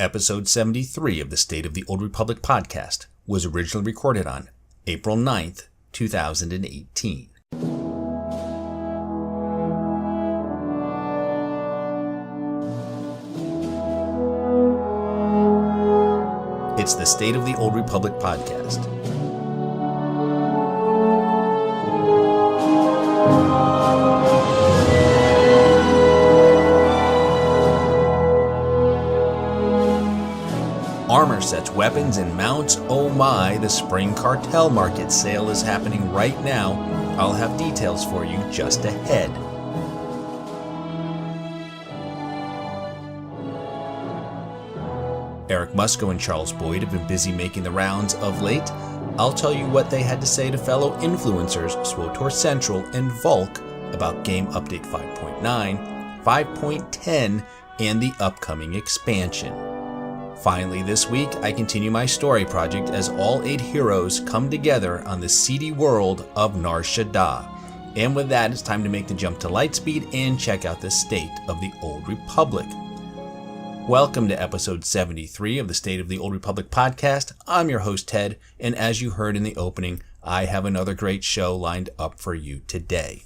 Episode 73 of the State of the Old Republic podcast was originally recorded on April 9th, 2018. It's the State of the Old Republic podcast. Armor sets, weapons, and mounts. Oh my, the Spring Cartel Market Sale is happening right now. I'll have details for you just ahead. Musco and Charles Boyd have been busy making the rounds of late. I'll tell you what they had to say to fellow influencers SWTOR Central and Vulkk about Game Update 5.9, 5.10, and the upcoming expansion. Finally this week, I continue my story project as all 8 heroes come together on the seedy world of Nar Shaddaa. And with that, it's time to make the jump to Lightspeed and check out the State of the Old Republic. Welcome to episode 73 of the State of the Old Republic podcast. I'm your host, Ted, and as you heard in the opening, I have another great show lined up for you today.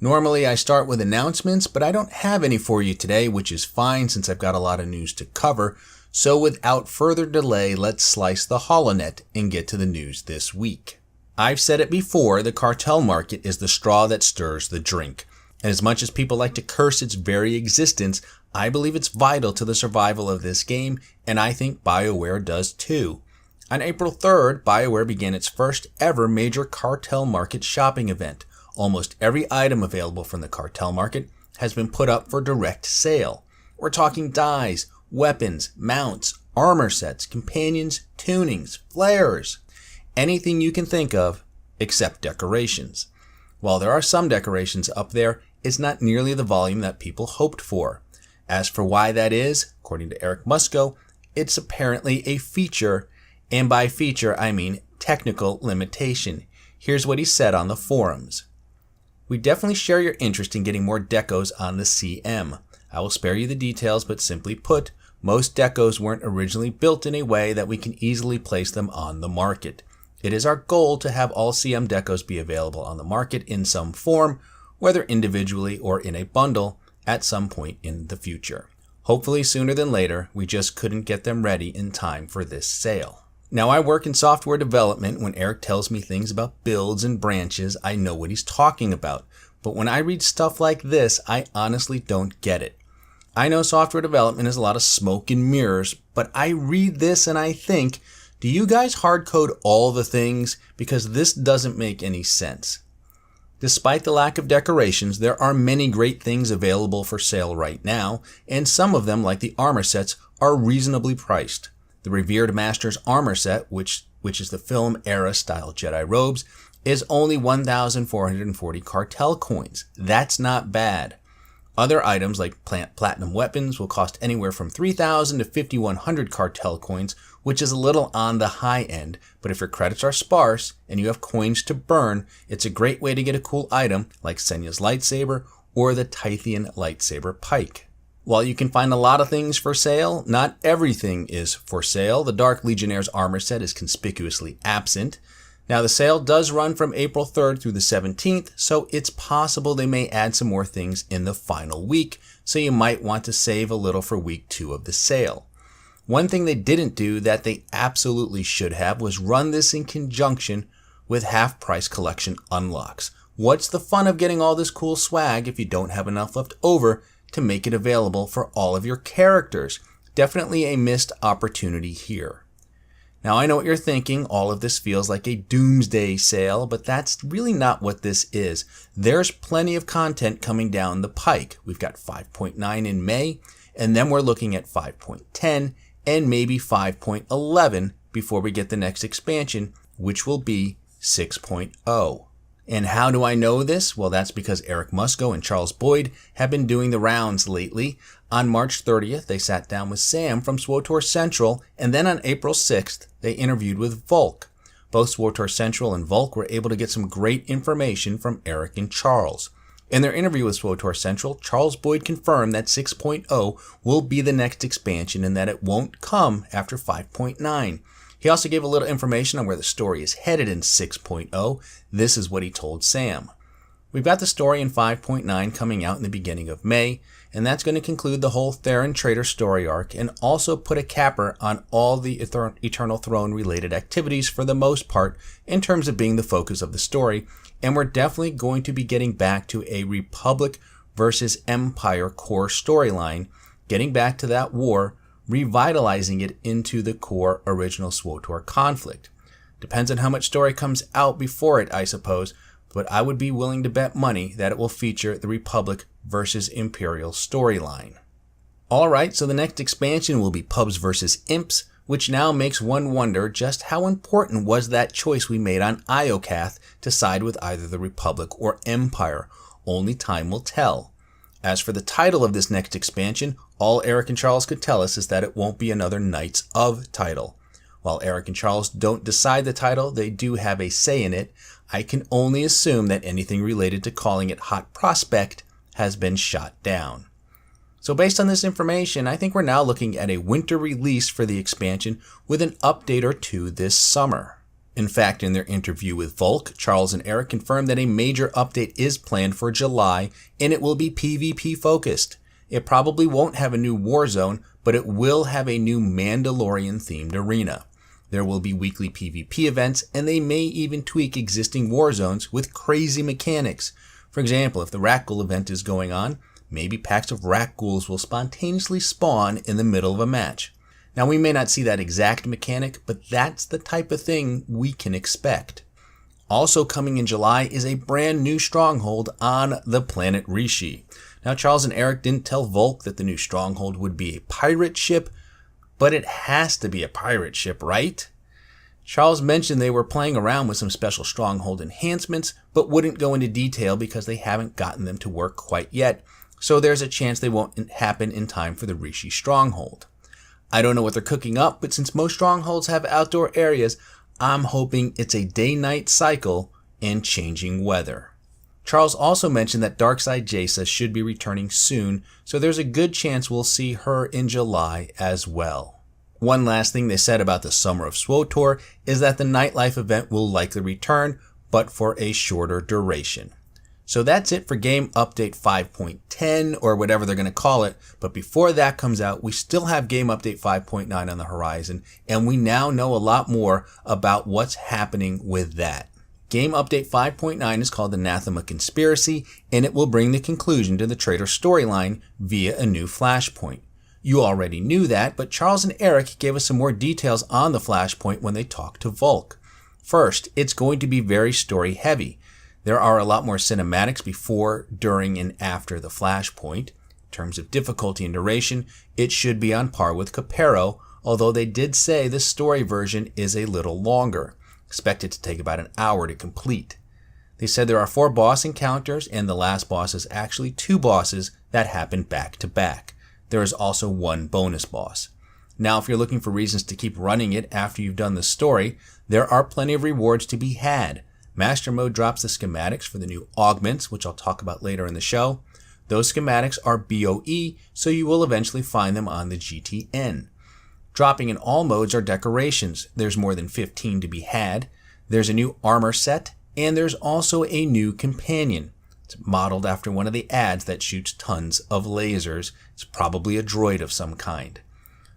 Normally, I start with announcements, but I don't have any for you today, which is fine since I've got a lot of news to cover. So without further delay, let's slice the holonet and get to the news this week. I've said it before, the cartel market is the straw that stirs the drink. And as much as people like to curse its very existence, I believe it's vital to the survival of this game, and I think BioWare does too. On April 3rd, BioWare began its first ever major cartel market shopping event. Almost every item available from the cartel market has been put up for direct sale. We're talking dies, weapons, mounts, armor sets, companions, tunings, flares, anything you can think of except decorations. While there are some decorations up there, it's not nearly the volume that people hoped for. As for why that is, according to Musco, it's apparently a feature, and by feature I mean technical limitation. Here's what he said on the forums. We definitely share your interest in getting more decos on the CM. I will spare you the details, but simply put, most decos weren't originally built in a way that we can easily place them on the market. It is our goal to have all CM decos be available on the market in some form, whether individually or in a bundle, at some point in the future. Hopefully sooner than later, we just couldn't get them ready in time for this sale. Now I work in software development. When Eric tells me things about builds and branches, I know what he's talking about. But when I read stuff like this, I honestly don't get it. I know software development is a lot of smoke and mirrors, but I read this and I think, do you guys hard code all the things? Because this doesn't make any sense. Despite the lack of decorations, there are many great things available for sale right now, and some of them, like the armor sets, are reasonably priced. The Revered Master's armor set, which is the film era style Jedi robes, is only 1,440 cartel coins. That's not bad. Other items like platinum weapons will cost anywhere from 3,000 to 5,100 cartel coins, which is a little on the high end, but if your credits are sparse and you have coins to burn, it's a great way to get a cool item like Senya's lightsaber or the Tythian lightsaber pike. While you can find a lot of things for sale, not everything is for sale. The Dark Legionnaire's armor set is conspicuously absent. Now the sale does run from April 3rd through the 17th, so it's possible they may add some more things in the final week, so you might want to save a little for week 2 of the sale. One thing they didn't do that they absolutely should have was run this in conjunction with half-price collection unlocks. What's the fun of getting all this cool swag if you don't have enough left over to make it available for all of your characters? Definitely a missed opportunity here. Now I know what you're thinking, all of this feels like a doomsday sale, but that's really not what this is. There's plenty of content coming down the pike. We've got 5.9 in May, and then we're looking at 5.10 and maybe 5.11 before we get the next expansion, which will be 6.0. And how do I know this? Well, that's because Musco and Charles Boyd have been doing the rounds lately. On March 30th, they sat down with Sam from SWTOR Central, and then on April 6th, they interviewed with Vulkk. Both SWTOR Central and Vulkk were able to get some great information from Eric and Charles. In their interview with SWTOR Central, Charles Boyd confirmed that 6.0 will be the next expansion and that it won't come after 5.9. He also gave a little information on where the story is headed in 6.0. This is what he told Sam. We've got the story in 5.9 coming out in the beginning of May, and that's going to conclude the whole Theron Traitor story arc and also put a capper on all the Eternal Throne related activities for the most part in terms of being the focus of the story, and we're definitely going to be getting back to a Republic versus Empire core storyline, getting back to that war, revitalizing it into the core original SWTOR conflict. Depends on how much story comes out before it, I suppose, but I would be willing to bet money that it will feature the Republic versus Imperial storyline. Alright, so the next expansion will be Pubs versus Imps, which now makes one wonder just how important was that choice we made on Iocath to side with either the Republic or Empire. Only time will tell. As for the title of this next expansion, all Eric and Charles could tell us is that it won't be another Knights of title. While Eric and Charles don't decide the title, they do have a say in it. I can only assume that anything related to calling it Hot Prospect has been shot down. So based on this information, I think we're now looking at a winter release for the expansion with an update or two this summer. In fact, in their interview with Vulkk, Charles and Eric confirmed that a major update is planned for July, and it will be PvP focused. It probably won't have a new war zone, but it will have a new Mandalorian themed arena. There will be weekly PvP events, and they may even tweak existing war zones with crazy mechanics. For example, if the Rakghoul event is going on, maybe packs of Rakghouls will spontaneously spawn in the middle of a match. Now, we may not see that exact mechanic, but that's the type of thing we can expect. Also coming in July is a brand new stronghold on the planet Rishi. Now, Charles and Eric didn't tell Vulkk that the new stronghold would be a pirate ship, but it has to be a pirate ship, right? Charles mentioned they were playing around with some special stronghold enhancements, but wouldn't go into detail because they haven't gotten them to work quite yet, so there's a chance they won't happen in time for the Rishi stronghold. I don't know what they're cooking up, but since most strongholds have outdoor areas, I'm hoping it's a day-night cycle and changing weather. Charles also mentioned that Darkside Jaisa should be returning soon, so there's a good chance we'll see her in July as well. One last thing they said about the Summer of SWTOR is that the nightlife event will likely return, but for a shorter duration. So that's it for Game Update 5.10 or whatever they're going to call it, but before that comes out, we still have Game Update 5.9 on the horizon, and we now know a lot more about what's happening with that. Game Update 5.9 is called Anathema Conspiracy, and it will bring the conclusion to the Traitor storyline via a new flashpoint. You already knew that, but Charles and Eric gave us some more details on the flashpoint when they talked to Vulkk. First, it's going to be very story heavy. There are a lot more cinematics before, during, and after the flashpoint. In terms of difficulty and duration, it should be on par with Capero, although they did say the story version is a little longer. Expected to take about an hour to complete. They said there are 4 boss encounters, and the last boss is actually 2 bosses that happen back to back. There is also 1 bonus boss. Now, if you're looking for reasons to keep running it after you've done the story, there are plenty of rewards to be had. Master Mode drops the schematics for the new augments, which I'll talk about later in the show. Those schematics are BOE, so you will eventually find them on the GTN. Dropping in all modes are decorations. There's more than 15 to be had. There's a new armor set, and there's also a new companion. It's modeled after one of the ads that shoots tons of lasers. It's probably a droid of some kind.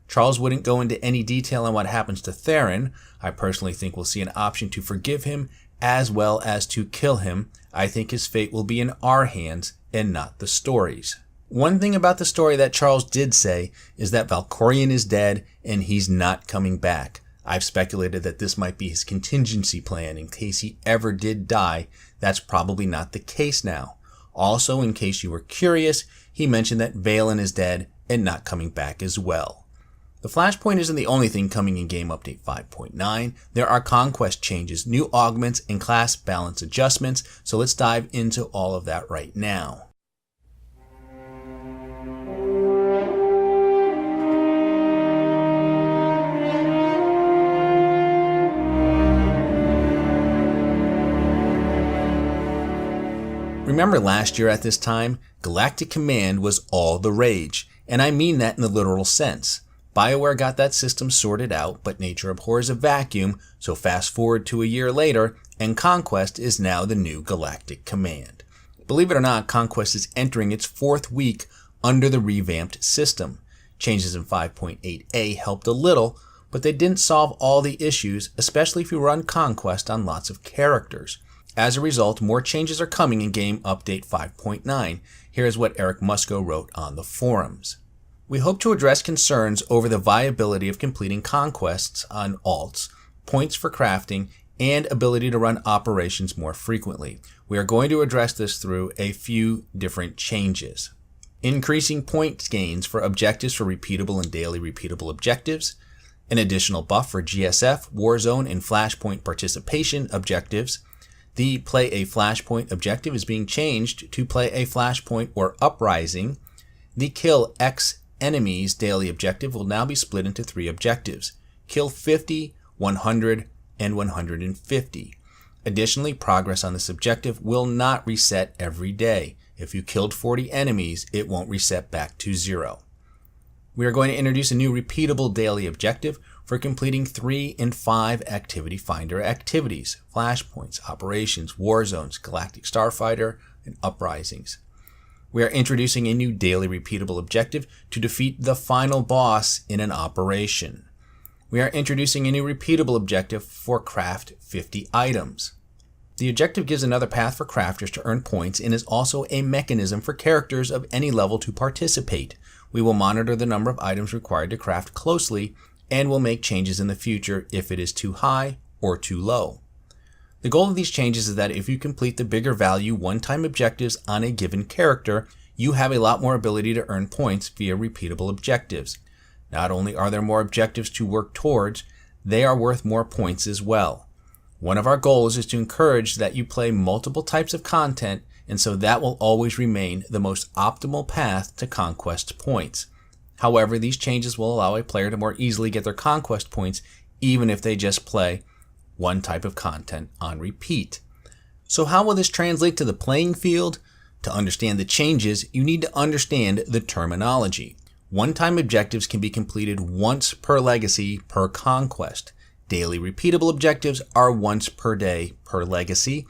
Charles wouldn't go into any detail on what happens to Theron. I personally think we'll see an option to forgive him as well as to kill him. I think his fate will be in our hands and not the story's. One thing about the story that Charles did say is that Valkorion is dead and he's not coming back. I've speculated that this might be his contingency plan in case he ever did die. That's probably not the case now. Also, in case you were curious, he mentioned that Valen is dead and not coming back as well. The Flashpoint isn't the only thing coming in Game Update 5.9. There are Conquest changes, new augments, and class balance adjustments, so let's dive into all of that right now. Remember last year at this time, Galactic Command was all the rage, and I mean that in the literal sense. BioWare got that system sorted out, but nature abhors a vacuum, so fast forward to a year later, and Conquest is now the new Galactic Command. Believe it or not, Conquest is entering its 4th week under the revamped system. Changes in 5.8a helped a little, but they didn't solve all the issues, especially if you run Conquest on lots of characters. As a result, more changes are coming in Game Update 5.9. Here's what Eric Musco wrote on the forums. We hope to address concerns over the viability of completing conquests on alts, points for crafting, and ability to run operations more frequently. We are going to address this through a few different changes. Increasing points gains for objectives for repeatable and daily repeatable objectives, an additional buff for GSF, Warzone, and Flashpoint participation objectives. The Play a Flashpoint objective is being changed to Play a Flashpoint or Uprising. The Kill X Enemies daily objective will now be split into 3 objectives: Kill 50, 100, and 150. Additionally, progress on this objective will not reset every day. If you killed 40 enemies, it won't reset back to 0. We are going to introduce a new repeatable daily objective for completing 3 and 5 Activity Finder activities: Flashpoints, Operations, Warzones, Galactic Starfighter, and Uprisings. We are introducing a new daily repeatable objective to defeat the final boss in an operation. We are introducing a new repeatable objective for craft 50 items. The objective gives another path for crafters to earn points and is also a mechanism for characters of any level to participate. We will monitor the number of items required to craft closely and will make changes in the future if it is too high or too low. The goal of these changes is that if you complete the bigger value one-time objectives on a given character, you have a lot more ability to earn points via repeatable objectives. Not only are there more objectives to work towards, they are worth more points as well. One of our goals is to encourage that you play multiple types of content, and so that will always remain the most optimal path to Conquest points. However, these changes will allow a player to more easily get their Conquest points even if they just play one type of content on repeat. So how will this translate to the playing field? To understand the changes, you need to understand the terminology. One-time objectives can be completed once per legacy per conquest. Daily repeatable objectives are once per day per legacy,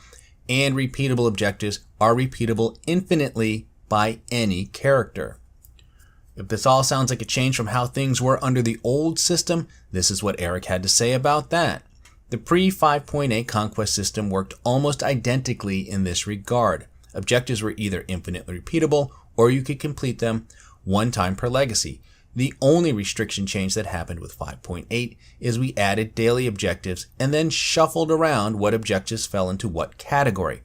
and repeatable objectives are repeatable infinitely by any character. If this all sounds like a change from how things were under the old system, this is what Eric had to say about that. The pre-5.8 Conquest system worked almost identically in this regard. Objectives were either infinitely repeatable or you could complete them one time per legacy. The only restriction change that happened with 5.8 is we added daily objectives and then shuffled around what objectives fell into what category.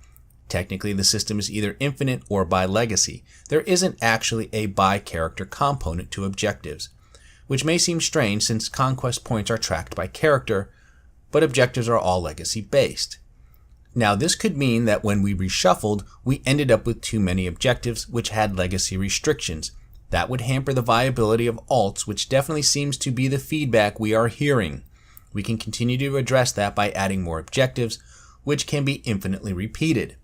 Technically, the system is either infinite or by legacy. There isn't actually a by character component to objectives, which may seem strange since Conquest points are tracked by character, but objectives are all legacy based. Now this could mean that when we reshuffled, we ended up with too many objectives which had legacy restrictions. That would hamper the viability of alts, which definitely seems to be the feedback we are hearing. We can continue to address that by adding more objectives, which can be infinitely repeated.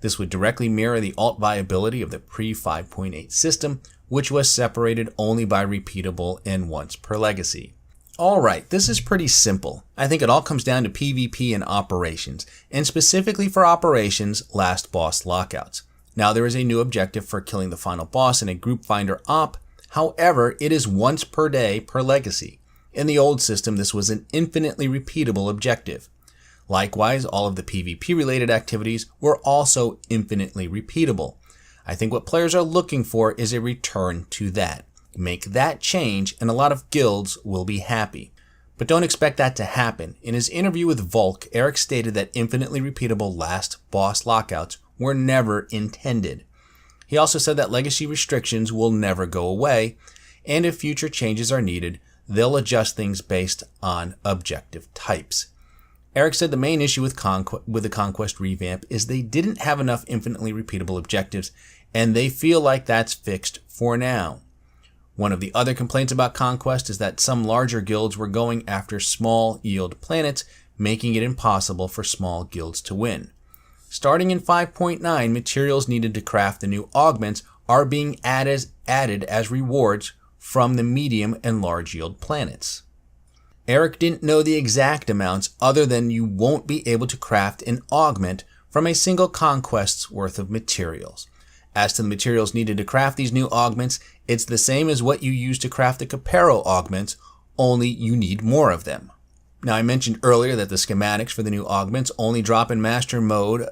This would directly mirror the alt viability of the pre-5.8 system, which was separated only by repeatable and once per legacy. Alright, this is pretty simple. I think it all comes down to PvP and operations, and specifically for operations, last boss lockouts. Now there is a new objective for killing the final boss in a group finder op, however, it is once per day per legacy. In the old system, this was an infinitely repeatable objective. Likewise, all of the PvP related activities were also infinitely repeatable. I think what players are looking for is a return to that. Make that change and a lot of guilds will be happy. But don't expect that to happen. In his interview with Vulkk, Eric stated that infinitely repeatable last boss lockouts were never intended. He also said that legacy restrictions will never go away, and if future changes are needed, they'll adjust things based on objective types. Eric said the main issue with the Conquest revamp is they didn't have enough infinitely repeatable objectives, and they feel like that's fixed for now. One of the other complaints about Conquest is that some larger guilds were going after small yield planets, making it impossible for small guilds to win. Starting in 5.9, materials needed to craft the new augments are being added as rewards from the medium and large yield planets. Eric didn't know the exact amounts other than you won't be able to craft an augment from a single conquest's worth of materials. As to the materials needed to craft these new augments, it's the same as what you use to craft the Capero augments, only you need more of them. Now, I mentioned earlier that the schematics for the new augments only drop in master mode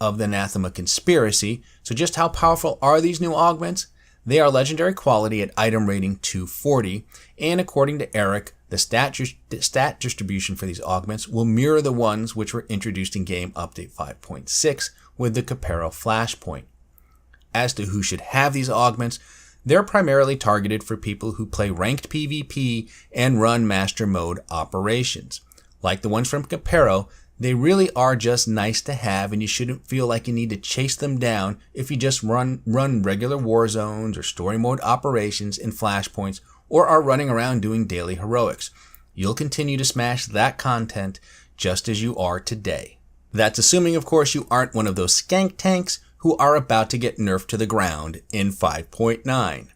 of the Anathema Conspiracy, so just how powerful are these new augments? They are legendary quality at item rating 240, and according to Eric, the stat distribution for these augments will mirror the ones which were introduced in Game Update 5.6 with the Capero Flashpoint. As to who should have these augments, they're primarily targeted for people who play ranked PvP and run master mode operations. Like the ones from Capero, they really are just nice to have, and you shouldn't feel like you need to chase them down if you just run regular war zones or story mode operations in flashpoints or are running around doing daily heroics. You'll continue to smash that content just as you are today. That's assuming, of course, you aren't one of those skank tanks who are about to get nerfed to the ground in 5.9.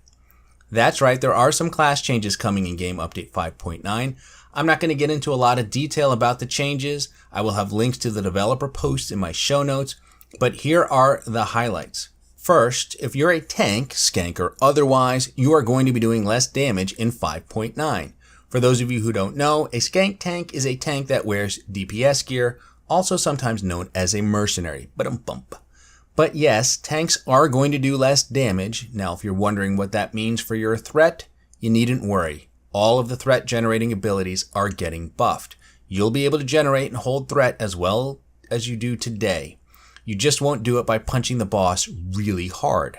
That's right, there are some class changes coming in Game Update 5.9. I'm not going to get into a lot of detail about the changes. I will have links to the developer posts in my show notes, but here are the highlights. First, if you're a tank, skank or otherwise, you are going to be doing less damage in 5.9. For those of you who don't know, a skank tank is a tank that wears DPS gear, also sometimes known as a mercenary. But yes, tanks are going to do less damage. Now, if you're wondering what that means for your threat, you needn't worry. All of the threat generating abilities are getting buffed. You'll be able to generate and hold threat as well as you do today. You just won't do it by punching the boss really hard.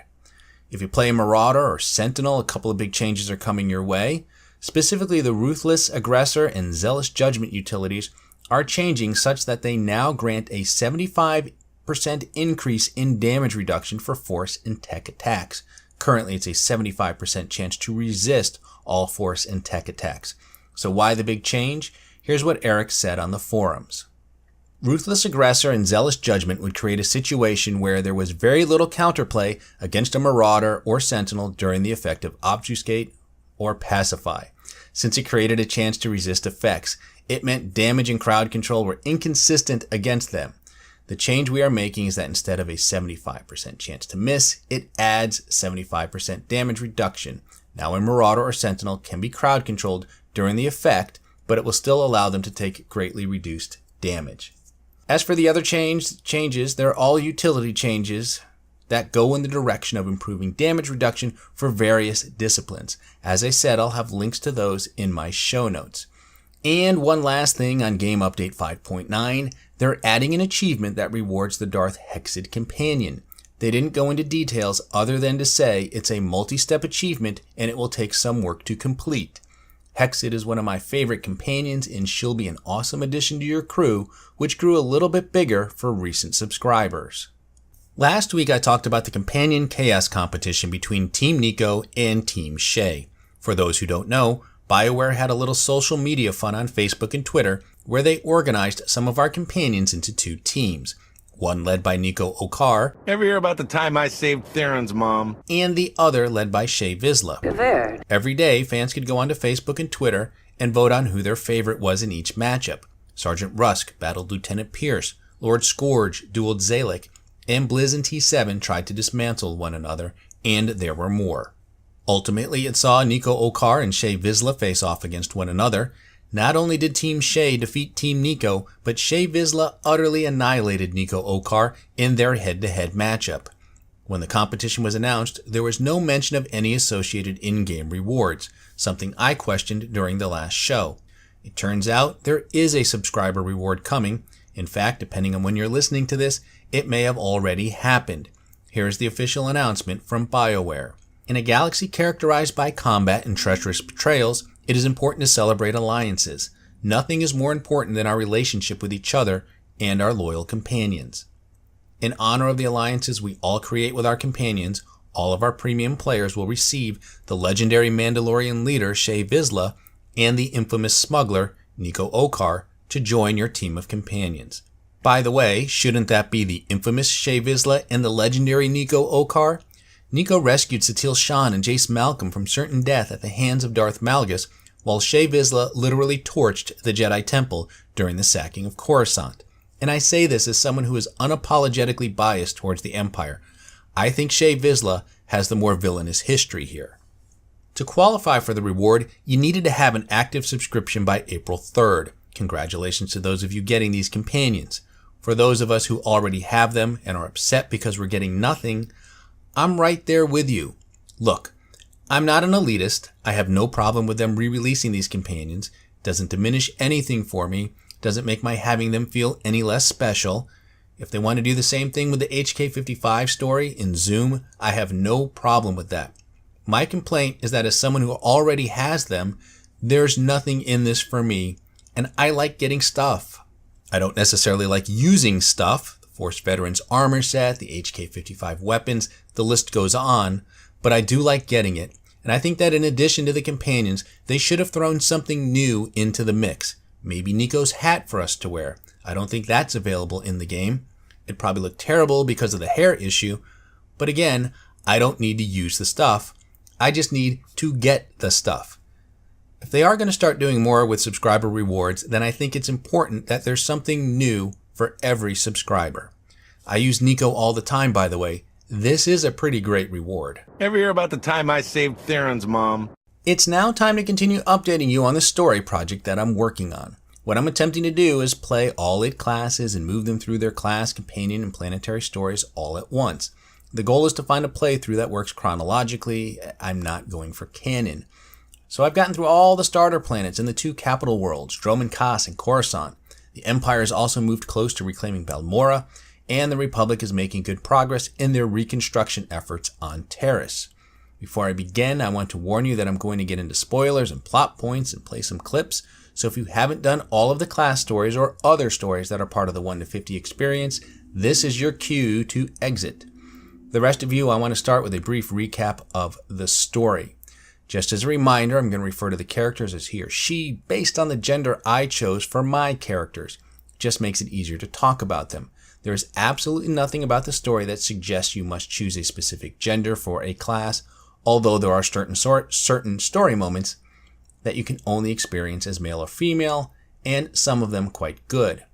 If you play a Marauder or Sentinel, a couple of big changes are coming your way. Specifically, the Ruthless Aggressor and Zealous Judgment utilities are changing such that they now grant a 75% increase in damage reduction for force and tech attacks. Currently, it's a 75% chance to resist all force and tech attacks. So why the big change? Here's what Eric said on the forums. Ruthless Aggressor and Zealous Judgment would create a situation where there was very little counterplay against a Marauder or Sentinel during the effect of Obfuscate or Pacify. Since it created a chance to resist effects, it meant damage and crowd control were inconsistent against them. The change we are making is that instead of a 75% chance to miss, it adds 75% damage reduction. Now a Marauder or Sentinel can be crowd controlled during the effect, but it will still allow them to take greatly reduced damage. As for the other changes, they're all utility changes that go in the direction of improving damage reduction for various disciplines. As I said, I'll have links to those in my show notes. And one last thing on Game Update 5.9, they're adding an achievement that rewards the Darth Hexid Companion. They didn't go into details other than to say it's a multi-step achievement and it will take some work to complete. Hexid is one of my favorite companions and she'll be an awesome addition to your crew, which grew a little bit bigger for recent subscribers. Last week I talked about the Companion Chaos competition between Team Nico and Team Shay. For those who don't know, BioWare had a little social media fun on Facebook and Twitter where they organized some of our companions into two teams. One led by Nico Okar. Ever hear about the time I saved Theron's mom? And the other led by Shay Vizsla. Good. Every day, fans could go onto Facebook and Twitter and vote on who their favorite was in each matchup. Sergeant Rusk battled Lieutenant Pierce, Lord Scourge dueled Zalek, and Blizz and T7 tried to dismantle one another, and there were more. Ultimately, it saw Nico Okar and Shay Vizsla face off against one another. Not only did Team Shay defeat Team Nico, but Shay Vizsla utterly annihilated Nico Okar in their head-to-head matchup. When the competition was announced, there was no mention of any associated in-game rewards, something I questioned during the last show. It turns out there is a subscriber reward coming. In fact, depending on when you're listening to this, it may have already happened. Here's the official announcement from BioWare. In a galaxy characterized by combat and treacherous betrayals, it is important to celebrate alliances. Nothing is more important than our relationship with each other and our loyal companions. In honor of the alliances we all create with our companions, all of our premium players will receive the legendary Mandalorian leader Shay Vizsla and the infamous smuggler Nico Okar to join your team of companions. By the way, shouldn't that be the infamous Shae Vizsla and the legendary Nico Okar? Nico rescued Satil Shan and Jace Malcolm from certain death at the hands of Darth Malgus, while Shae Vizsla literally torched the Jedi Temple during the sacking of Coruscant. And I say this as someone who is unapologetically biased towards the Empire. I think Shae Vizsla has the more villainous history here. To qualify for the reward, you needed to have an active subscription by April 3rd. Congratulations to those of you getting these companions. For those of us who already have them and are upset because we're getting nothing, I'm right there with you. Look, I'm not an elitist. I have no problem with them re-releasing these companions. It doesn't diminish anything for me. Doesn't make my having them feel any less special. If they want to do the same thing with the HK55 story in Zoom, I have no problem with that. My complaint is that as someone who already has them, there's nothing in this for me, and I like getting stuff. I don't necessarily like using stuff, the Force Veterans armor set, the HK55 weapons, the list goes on, but I do like getting it, and I think that in addition to the companions, they should have thrown something new into the mix. Maybe Nico's hat for us to wear. I don't think that's available in the game. It'd probably look terrible because of the hair issue, but again, I don't need to use the stuff. I just need to get the stuff. If they are going to start doing more with subscriber rewards, then I think it's important that there's something new for every subscriber. I use Nico all the time, by the way. This is a pretty great reward. Ever hear about the time I saved Theron's mom? It's now time to continue updating you on the story project that I'm working on. What I'm attempting to do is play all 8 classes and move them through their class, companion, and planetary stories all at once. The goal is to find a playthrough that works chronologically. I'm not going for canon. So I've gotten through all the starter planets in the 2 capital worlds, Dromund Kaas and Coruscant. The Empire has also moved close to reclaiming Balmorra, and the Republic is making good progress in their reconstruction efforts on Terrace. Before I begin, I want to warn you that I'm going to get into spoilers and plot points and play some clips, so if you haven't done all of the class stories or other stories that are part of the 1 to 50 experience, this is your cue to exit. The rest of you, I want to start with a brief recap of the story. Just as a reminder, I'm going to refer to the characters as he or she based on the gender I chose for my characters. It just makes it easier to talk about them. There is absolutely nothing about the story that suggests you must choose a specific gender for a class, although there are certain story moments that you can only experience as male or female, and some of them quite good.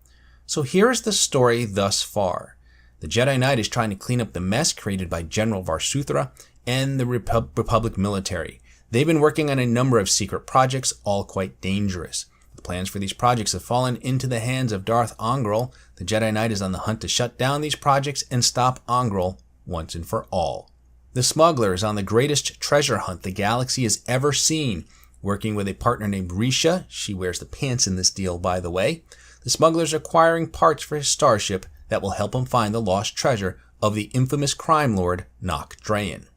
So here is the story thus far. The Jedi Knight is trying to clean up the mess created by General Varsuthra and the Republic military. They've been working on a number of secret projects, all quite dangerous. The plans for these projects have fallen into the hands of Darth Ongral. The Jedi Knight is on the hunt to shut down these projects and stop Ongral once and for all. The smuggler is on the greatest treasure hunt the galaxy has ever seen, working with a partner named Risha. She wears the pants in this deal, by the way. The smuggler is acquiring parts for his starship that will help him find the lost treasure of the infamous crime lord Nock Drayen.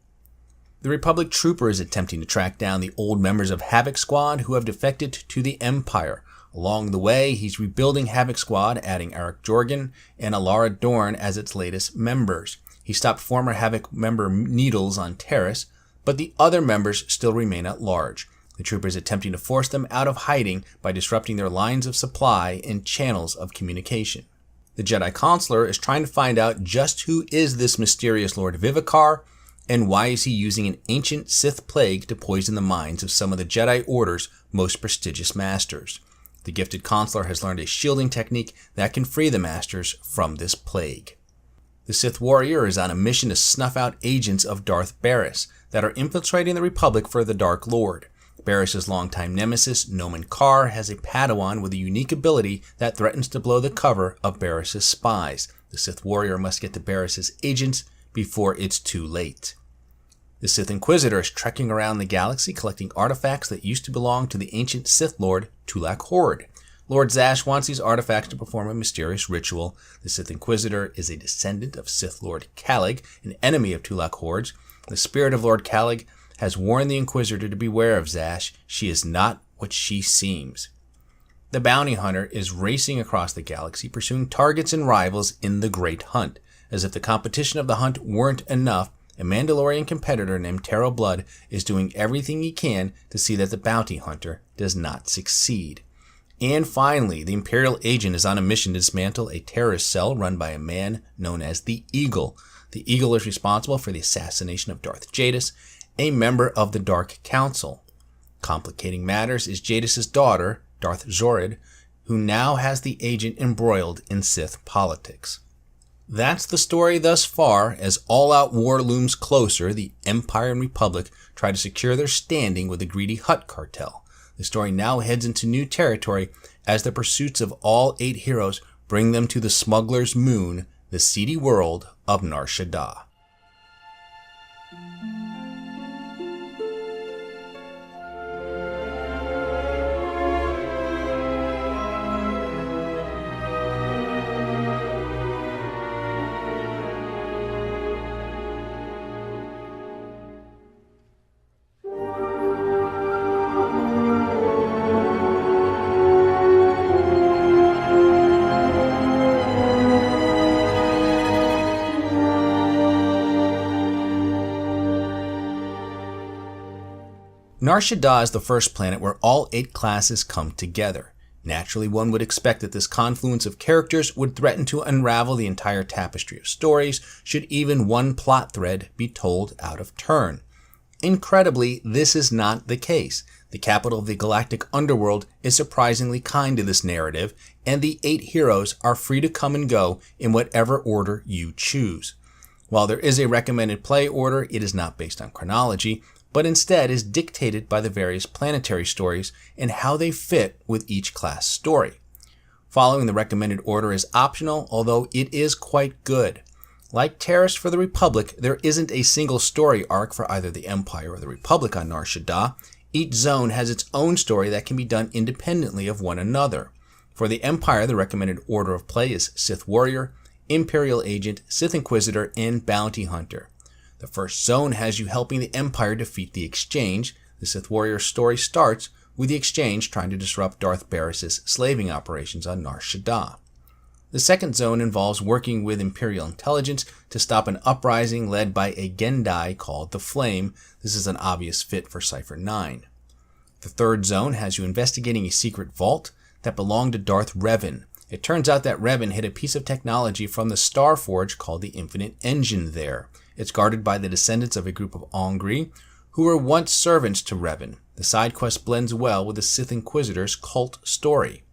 The Republic trooper is attempting to track down the old members of Havoc Squad who have defected to the Empire. Along the way, he's rebuilding Havoc Squad, adding Eric Jorgen and Alara Dorn as its latest members. He stopped former Havoc member Needles on Terrace, but the other members still remain at large. The trooper is attempting to force them out of hiding by disrupting their lines of supply and channels of communication. The Jedi Consular is trying to find out just who is this mysterious Lord Vivicar, and why is he using an ancient Sith plague to poison the minds of some of the Jedi Order's most prestigious masters. The gifted Consular has learned a shielding technique that can free the masters from this plague. The Sith warrior is on a mission to snuff out agents of Darth Barriss that are infiltrating the Republic for the Dark Lord. Barriss's longtime nemesis, Nomen Karr, has a Padawan with a unique ability that threatens to blow the cover of Barriss's spies. The Sith warrior must get to Barriss's agents before it's too late. The Sith Inquisitor is trekking around the galaxy collecting artifacts that used to belong to the ancient Sith Lord Tulak Hord. Lord Zash wants these artifacts to perform a mysterious ritual. The Sith Inquisitor is a descendant of Sith Lord Calig, an enemy of Tulak Hord's. The spirit of Lord Calig has warned the Inquisitor to beware of Zash. She is not what she seems. The bounty hunter is racing across the galaxy, pursuing targets and rivals in the Great Hunt. As if the competition of the hunt weren't enough, a Mandalorian competitor named Taro Blood is doing everything he can to see that the bounty hunter does not succeed. And finally, the Imperial agent is on a mission to dismantle a terrorist cell run by a man known as the Eagle. The Eagle is responsible for the assassination of Darth Jadis, a member of the Dark Council. Complicating matters is Jadis' daughter, Darth Zorid, who now has the agent embroiled in Sith politics. That's the story thus far. As all-out war looms closer, the Empire and Republic try to secure their standing with the greedy Hutt cartel. The story now heads into new territory as the pursuits of all 8 heroes bring them to the smuggler's moon, the seedy world of Nar Shaddaa. Nar Shaddaa is the first planet where all 8 classes come together. Naturally, one would expect that this confluence of characters would threaten to unravel the entire tapestry of stories, should even one plot thread be told out of turn. Incredibly, this is not the case. The capital of the galactic underworld is surprisingly kind to this narrative, and the 8 heroes are free to come and go in whatever order you choose. While there is a recommended play order, it is not based on chronology, but instead is dictated by the various planetary stories and how they fit with each class story. Following the recommended order is optional, although it is quite good. Like Terrace for the Republic, there isn't a single story arc for either the Empire or the Republic on Nar Shaddaa. Each zone has its own story that can be done independently of one another. For the Empire, the recommended order of play is Sith Warrior, Imperial Agent, Sith Inquisitor, and Bounty Hunter. The first zone has you helping the Empire defeat the Exchange. The Sith Warrior story starts with the Exchange trying to disrupt Darth Barriss' slaving operations on Nar Shaddaa. The second zone involves working with Imperial intelligence to stop an uprising led by a Gendai called the Flame. This is an obvious fit for Cypher 9. The third zone has you investigating a secret vault that belonged to Darth Revan. It turns out that Revan hid a piece of technology from the Star Forge called the Infinite Engine there. It's guarded by the descendants of a group of Ongri, who were once servants to Revan. The side quest blends well with the Sith Inquisitor's cult story.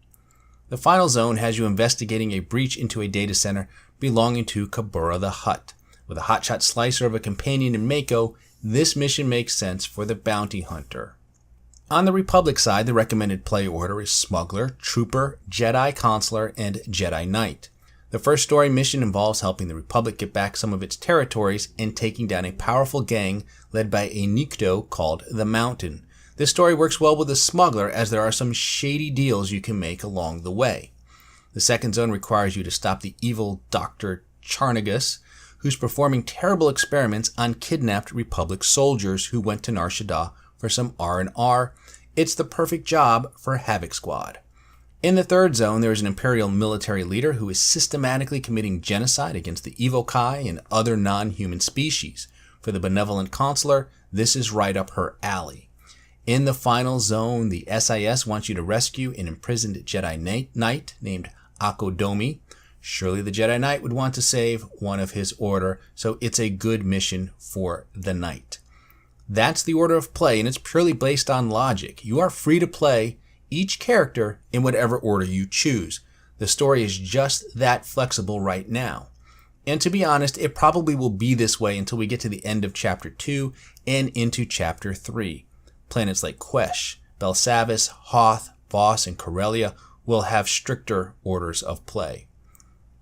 The final zone has you investigating a breach into a data center belonging to Kabura the Hutt. With a hotshot slicer of a companion in Mako, this mission makes sense for the Bounty Hunter. On the Republic side, the recommended play order is Smuggler, Trooper, Jedi Consular, and Jedi Knight. The first story mission involves helping the Republic get back some of its territories and taking down a powerful gang led by a Nikto called the Mountain. This story works well with the Smuggler as there are some shady deals you can make along the way. The second zone requires you to stop the evil Dr. Charnagus, who's performing terrible experiments on kidnapped Republic soldiers who went to Nar Shaddaa for some R&R. It's the perfect job for Havoc Squad. In the third zone, there is an Imperial military leader who is systematically committing genocide against the Evokai and other non-human species. For the benevolent consular, this is right up her alley. In the final zone, the SIS wants you to rescue an imprisoned Jedi Knight named Akodomi. Surely the Jedi Knight would want to save one of his order, so it's a good mission for the Knight. That's the order of play, and it's purely based on logic. You are free to play each character in whatever order you choose. The story is just that flexible right now. And to be honest, it probably will be this way until we get to the end of Chapter 2 and into Chapter 3. Planets like Quesh, Belsavis, Hoth, Voss, and Corellia will have stricter orders of play.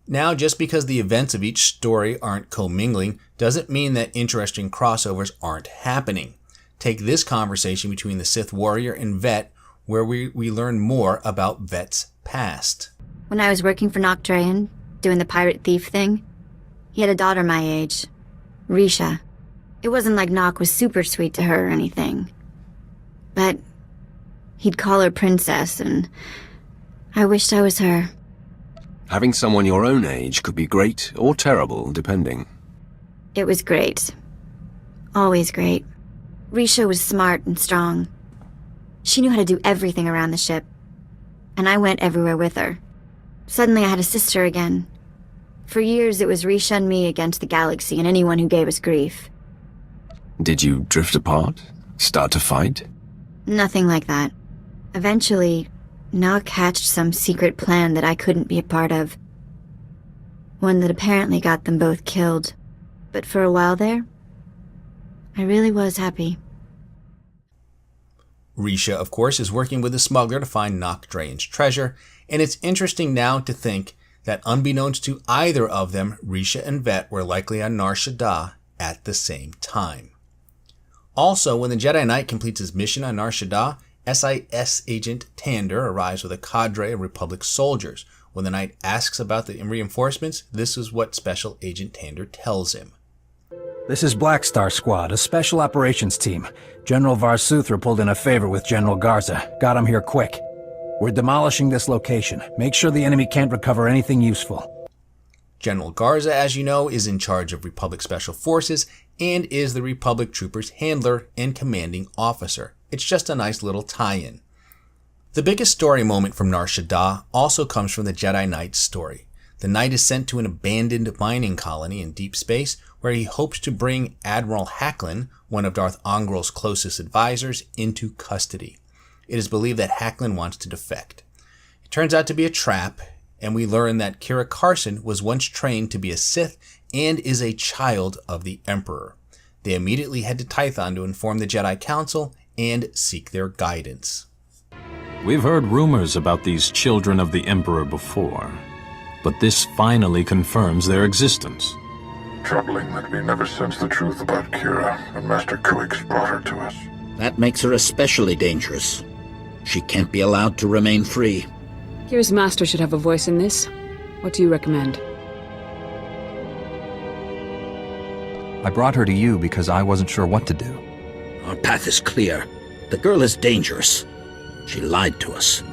Now, just because the events of each story aren't commingling doesn't mean that interesting crossovers aren't happening. Take this conversation between the Sith Warrior and Vet, where we learn more about Vet's past. When I was working for Noctrayan, doing the pirate thief thing, he had a daughter my age, Risha. It wasn't like Nock was super sweet to her or anything. But he'd call her princess, and I wished I was her. Having someone your own age could be great or terrible, depending. It was great. Always great. Risha was smart and strong. She knew how to do everything around the ship. and I went everywhere with her. Suddenly I had a sister again. For years it was Risha and me against the galaxy and anyone who gave us grief. Did you drift apart? Start to fight? Nothing like that. Eventually, Nock hatched some secret plan that I couldn't be a part of. One that apparently got them both killed. But for a while there, I really was happy. Risha, of course, is working with the smuggler to find Nock Drayen's treasure, and it's interesting now to think that unbeknownst to either of them, Risha and Vet were likely on Nar Shaddaa at the same time. Also, when the Jedi Knight completes his mission on Nar Shaddaa, SIS agent Tander arrives with a cadre of Republic soldiers. When the Knight asks about the reinforcements, this is what Special Agent Tander tells him. This is Black Star Squad, a special operations team. General Varsuthra pulled in a favor with General Garza. Got him here quick. We're demolishing this location. Make sure the enemy can't recover anything useful. General Garza, as you know, is in charge of Republic Special Forces and is the Republic Troopers' handler and commanding officer. It's just a nice little tie-in. The biggest story moment from Nar Shaddaa also comes from the Jedi Knight's story. The Knight is sent to an abandoned mining colony in deep space where he hopes to bring Admiral Hacklin, one of Darth Ongrel's closest advisors, into custody. It is believed that Hacklin wants to defect. It turns out to be a trap, and we learn that Kira Carson was once trained to be a Sith and is a child of the Emperor. They immediately head to Tython to inform the Jedi Council and seek their guidance. We've heard rumors about these children of the Emperor before, but this finally confirms their existence. Troubling that we never sensed the truth about Kira when Master Kuix brought her to us. That makes her especially dangerous. She can't be allowed to remain free. Kira's master should have a voice in this. What do you recommend? I brought her to you because I wasn't sure what to do. Our path is clear. The girl is dangerous. She lied to us.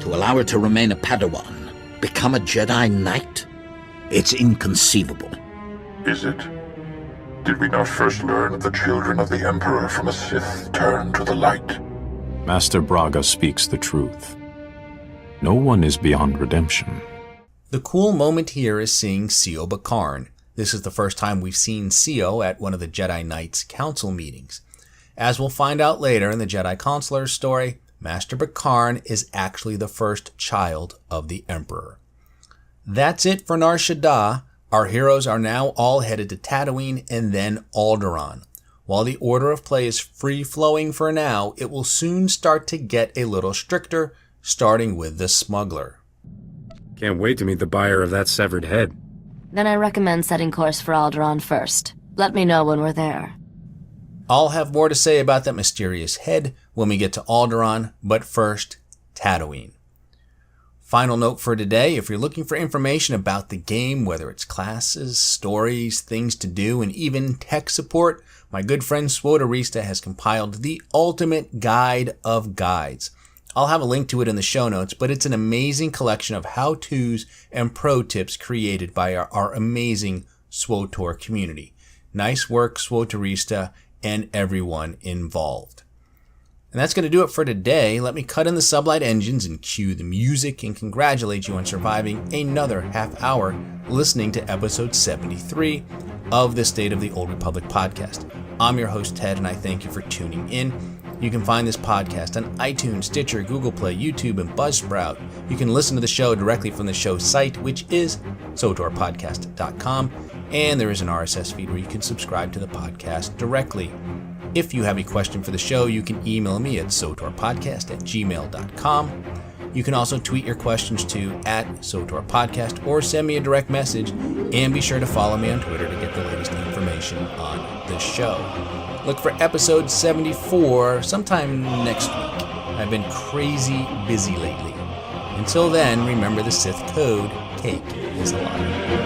To allow her to remain a Padawan, become a Jedi Knight? It's inconceivable. Is it? Did we not first learn that the children of the Emperor from a Sith turn to the light? Master Braga speaks the truth. No one is beyond redemption. The cool moment here is seeing Sio Bakarn. This is the first time we've seen Sio at one of the Jedi Knight's council meetings. As we'll find out later in the Jedi Consular's story, Master Bakarn is actually the first child of the Emperor. That's it for Nar Shaddaa. Our heroes are now all headed to Tatooine and then Alderaan. While the order of play is free-flowing for now, it will soon start to get a little stricter, starting with the smuggler. Can't wait to meet the buyer of that severed head. Then I recommend setting course for Alderaan first. Let me know when we're there. I'll have more to say about that mysterious head when we get to Alderaan, but first, Tatooine. Final note for today, if you're looking for information about the game, whether it's classes, stories, things to do, and even tech support, my good friend SWTOR has compiled the ultimate guide of guides. I'll have a link to it in the show notes, but it's an amazing collection of how-tos and pro tips created by our amazing SWTOR community. Nice work, SWTOR and everyone involved. And that's going to do it for today. Let me cut in the sublight engines and cue the music and congratulate you on surviving another half hour listening to episode 73 of the State of the Old Republic podcast. I'm your host, Ted, and I thank you for tuning in. You can find this podcast on iTunes, Stitcher, Google Play, YouTube, and Buzzsprout. You can listen to the show directly from the show's site, which is SWTORpodcast.com, and there is an RSS feed where you can subscribe to the podcast directly. If you have a question for the show, you can email me at SWTORpodcast@gmail.com. You can also tweet your questions to @SWTORpodcast or send me a direct message, and be sure to follow me on Twitter to get the latest information on the show. Look for episode 74 sometime next week. I've been crazy busy lately. Until then, remember the Sith code, cake is a lie.